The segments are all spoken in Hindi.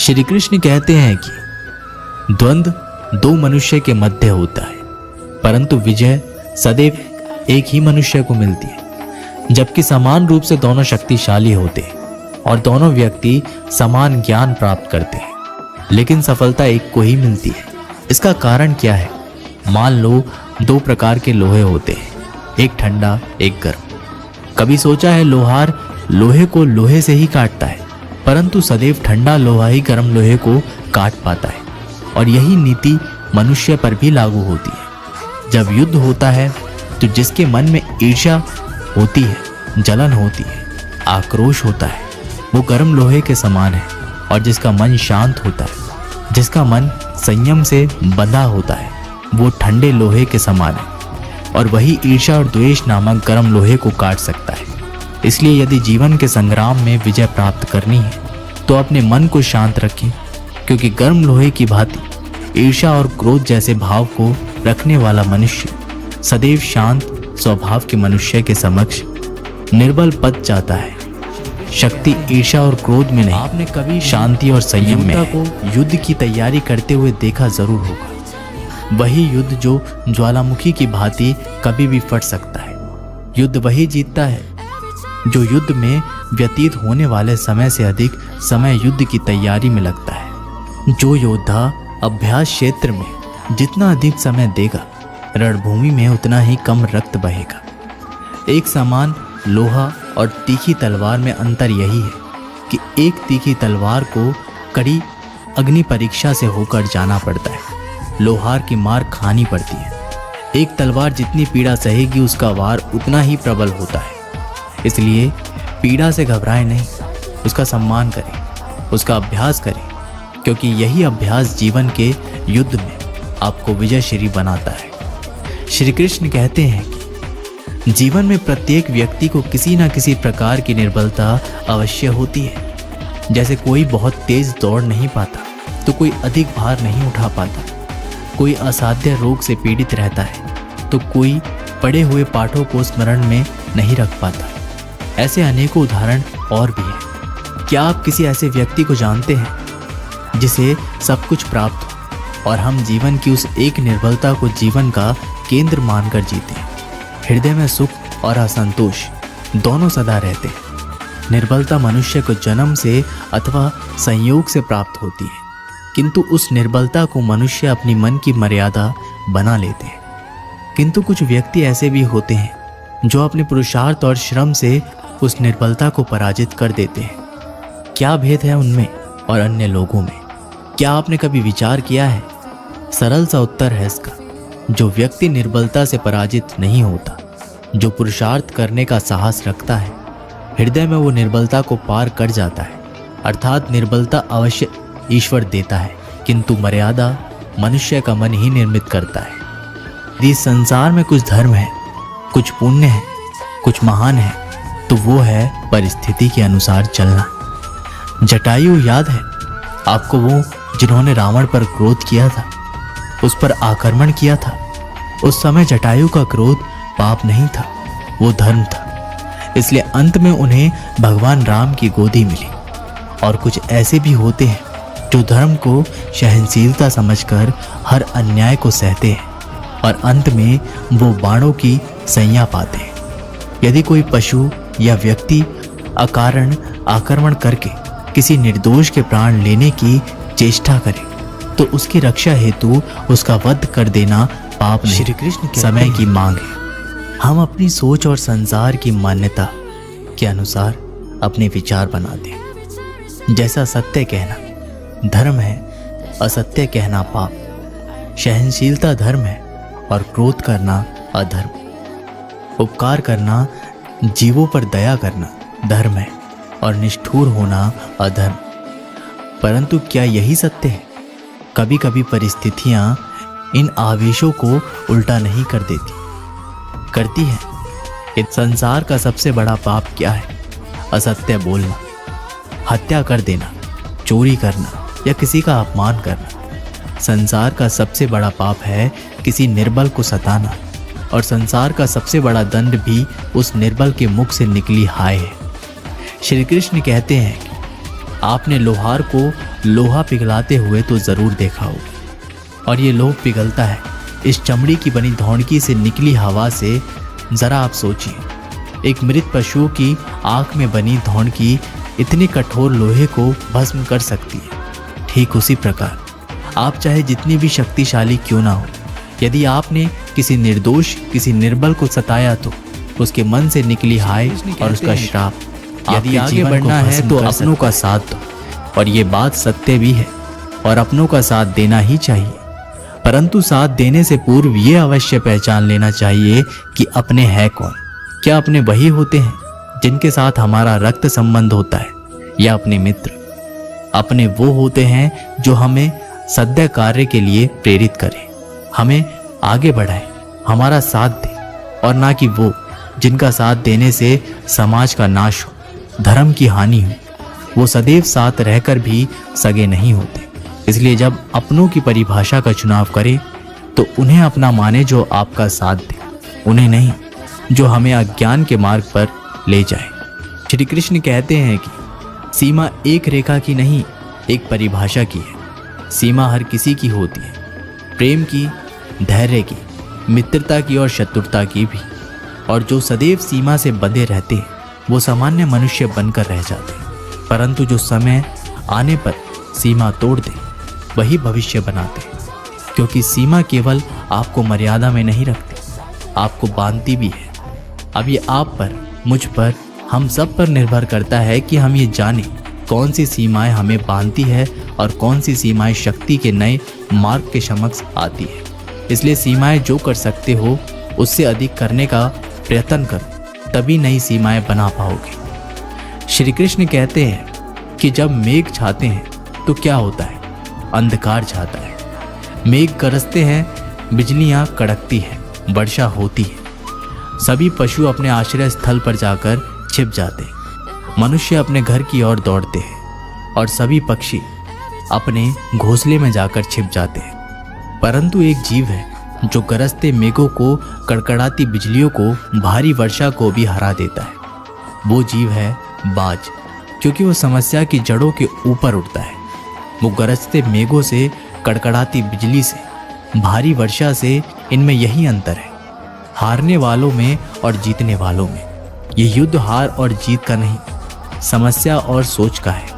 श्री कृष्ण कहते हैं कि द्वंद्व दो मनुष्य के मध्य होता है, परंतु विजय सदैव एक ही मनुष्य को मिलती है। जबकि समान रूप से दोनों शक्तिशाली होते हैं और दोनों व्यक्ति समान ज्ञान प्राप्त करते हैं, लेकिन सफलता एक को ही मिलती है। इसका कारण क्या है? मान लो दो प्रकार के लोहे होते हैं, एक ठंडा एक गर्म। कभी सोचा है लोहार लोहे को लोहे से ही काटता है, परंतु सदैव ठंडा लोहा ही गर्म लोहे को काट पाता है। और यही नीति मनुष्य पर भी लागू होती है। जब युद्ध होता है तो जिसके मन में ईर्ष्या होती है, जलन होती है, आक्रोश होता है, वो गर्म लोहे के समान है। और जिसका मन शांत होता है, जिसका मन संयम से बंधा होता है, वो ठंडे लोहे के समान है। और वही ईर्ष्या और द्वेष नामक गर्म लोहे को काट सकता है। इसलिए यदि जीवन के संग्राम में विजय प्राप्त करनी है तो अपने मन को शांत रखें, क्योंकि गर्म लोहे की भांति ईर्ष्या और क्रोध जैसे भाव को रखने वाला मनुष्य सदैव शांत स्वभाव के मनुष्य के समक्ष निर्बल पद जाता है। शक्ति ईर्ष्या और क्रोध में नहीं, आपने कभी शांति और संयम में को युद्ध की तैयारी करते हुए देखा जरूर होगा। वही युद्ध जो ज्वालामुखी की भांति कभी भी फट सकता है। युद्ध वही जीतता है जो युद्ध में व्यतीत होने वाले समय से अधिक समय युद्ध की तैयारी में लगता है। जो योद्धा अभ्यास क्षेत्र में जितना अधिक समय देगा, रणभूमि में उतना ही कम रक्त बहेगा। एक समान लोहा और तीखी तलवार में अंतर यही है कि एक तीखी तलवार को कड़ी अग्नि परीक्षा से होकर जाना पड़ता है, लोहार की मार खानी पड़ती है। एक तलवार जितनी पीड़ा सहेगी, उसका वार उतना ही प्रबल होता है। इसलिए पीड़ा से घबराएं नहीं, उसका सम्मान करें, उसका अभ्यास करें, क्योंकि यही अभ्यास जीवन के युद्ध में आपको विजयश्री बनाता है। श्री कृष्ण कहते हैं कि जीवन में प्रत्येक व्यक्ति को किसी न किसी प्रकार की निर्बलता अवश्य होती है। जैसे कोई बहुत तेज दौड़ नहीं पाता, तो कोई अधिक भार नहीं उठा पाता, कोई असाध्य रोग से पीड़ित रहता है, तो कोई पढ़े हुए पाठों को स्मरण में नहीं रख पाता। ऐसे अनेकों उदाहरण और भी हैं। क्या आप किसी ऐसे व्यक्ति को जानते हैं जिसे सब कुछ प्राप्त हो और हम जीवन की उस एक निर्बलता को जीवन का केंद्र मानकर जीते हैं? हृदय में सुख और असंतोष दोनों सदा रहते हैं। निर्बलता मनुष्य को जन्म से अथवा संयोग से प्राप्त होती है, किंतु उस निर्बलता को मनुष्य अपनी मन की मर्यादा बना लेते हैं। किंतु कुछ व्यक्ति ऐसे भी होते हैं जो अपने पुरुषार्थ और श्रम से उस निर्बलता को पराजित कर देते हैं। क्या भेद है उनमें और अन्य लोगों में? क्या आपने कभी विचार किया है? सरल सा उत्तर है इसका। जो व्यक्ति निर्बलता से पराजित नहीं होता, जो पुरुषार्थ करने का साहस रखता है, हृदय में वो निर्बलता को पार कर जाता है। अर्थात निर्बलता अवश्य ईश्वर देता है, किंतु मर्यादा मनुष्य का मन ही निर्मित करता है। यदि संसार में कुछ धर्म है, कुछ पुण्य है, कुछ महान है, तो वो है परिस्थिति के अनुसार चलना। जटायु याद है आपको, वो जिन्होंने रावण पर क्रोध किया था, उस पर आक्रमण किया था? उस समय जटायु का क्रोध पाप नहीं था, वो धर्म था। इसलिए अंत में उन्हें भगवान राम की गोदी मिली। और कुछ ऐसे भी होते हैं जो धर्म को सहनशीलता समझकर हर अन्याय को सहते हैं और अंत में वो बाणों की सैया पाते हैं। यदि कोई पशु या व्यक्ति अकारण आक्रमण करके किसी निर्दोष के प्राण लेने की चेष्टा करे, तो उसकी रक्षा हेतु उसका वध कर देना पाप नहीं, श्री कृष्ण समय की मांग है। हम अपनी सोच और संसार की मान्यता के अनुसार अपने विचार बनाते हैं। जैसा सत्य कहना धर्म है, असत्य कहना पाप। सहनशीलता धर्म है और क्रोध करना अधर्म। उपकार करना, जीवों पर दया करना धर्म है और निष्ठुर होना अधर्म। परंतु क्या यही सत्य है? कभी कभी परिस्थितियां इन आवेशों को उल्टा नहीं कर देती, करती है। इस संसार का सबसे बड़ा पाप क्या है? असत्य बोलना, हत्या कर देना, चोरी करना या किसी का अपमान करना। संसार का सबसे बड़ा पाप है किसी निर्बल को सताना, और संसार का सबसे बड़ा दंड भी उस निर्बल के मुख से निकली हाय है। श्री कृष्ण कहते हैं कि आपने लोहार को लोहा पिघलाते हुए तो ज़रूर देखा होगा, और ये लोह पिघलता है इस चमड़ी की बनी धौंकी से निकली हवा से। ज़रा आप सोचिए, एक मृत पशु की आँख में बनी धौंकी इतने कठोर लोहे को भस्म कर सकती है। ठीक उसी प्रकार आप चाहे जितनी भी शक्तिशाली क्यों ना हो, यदि आपने किसी निर्दोष, किसी निर्बल को सताया तो उसके मन से निकली हाय और उसका श्राप, यदि आगे बढ़ना है तो अपनों का साथ दो। और ये बात सत्य भी है, और अपनों का साथ देना ही चाहिए, परंतु साथ देने से पूर्व ये अवश्य पहचान लेना चाहिए कि अपने हैं कौन। क्या अपने वही होते हैं जिनके साथ हमारा रक्त संबंध होता है, या अपने मित्र? अपने वो होते हैं जो हमें सद्य कार्य के लिए प्रेरित करें, हमें आगे बढ़ाएं, हमारा साथ दें, और ना कि वो जिनका साथ देने से समाज का नाश हो, धर्म की हानि हो। वो सदैव साथ रहकर भी सगे नहीं होते। इसलिए जब अपनों की परिभाषा का चुनाव करें तो उन्हें अपना माने जो आपका साथ दे, उन्हें नहीं जो हमें अज्ञान के मार्ग पर ले जाए। श्री कृष्ण कहते हैं कि सीमा एक रेखा की नहीं, एक परिभाषा की है। सीमा हर किसी की होती है, प्रेम की, धैर्य की, मित्रता की और शत्रुता की भी। और जो सदैव सीमा से बंधे रहते हैं वो सामान्य मनुष्य बनकर रह जाते हैं, परंतु जो समय आने पर सीमा तोड़ दे वही भविष्य बनाते हैं। क्योंकि सीमा केवल आपको मर्यादा में नहीं रखती, आपको बांधती भी है। अब ये आप पर, मुझ पर, हम सब पर निर्भर करता है कि हम ये जानें कौन सी सीमाएं हमें बांधती है और कौन सी सीमाएं शक्ति के नए मार्ग के समक्ष आती है। इसलिए सीमाएं जो कर सकते हो उससे अधिक करने का प्रयत्न करो, तभी नई सीमाएं बना पाओगे। श्री कृष्ण कहते हैं कि जब मेघ छाते हैं तो क्या होता है? अंधकार छाता है। मेघ गरजते हैं, बिजलियां कड़कती है, वर्षा होती है। सभी पशु अपने आश्रय स्थल पर जाकर छिप जाते हैं, मनुष्य अपने घर की ओर दौड़ते हैं और सभी पक्षी अपने घोंसले में जाकर छिप जाते हैं। परंतु एक जीव है जो गरजते मेघों को, कड़कड़ाती बिजलियों को, भारी वर्षा को भी हरा देता है। वो जीव है बाज, क्योंकि वो समस्या की जड़ों के ऊपर उड़ता है। वो गरजते मेघों से, कड़कड़ाती बिजली से, भारी वर्षा से, इनमें यही अंतर है, हारने वालों में और जीतने वालों में। ये युद्ध हार और जीत का नहीं, समस्या और सोच का है।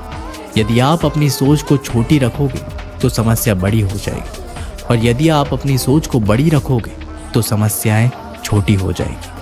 यदि आप अपनी सोच को छोटी रखोगे तो समस्या बड़ी हो जाएगी, और यदि आप अपनी सोच को बड़ी रखोगे तो समस्याएं छोटी हो जाएगी।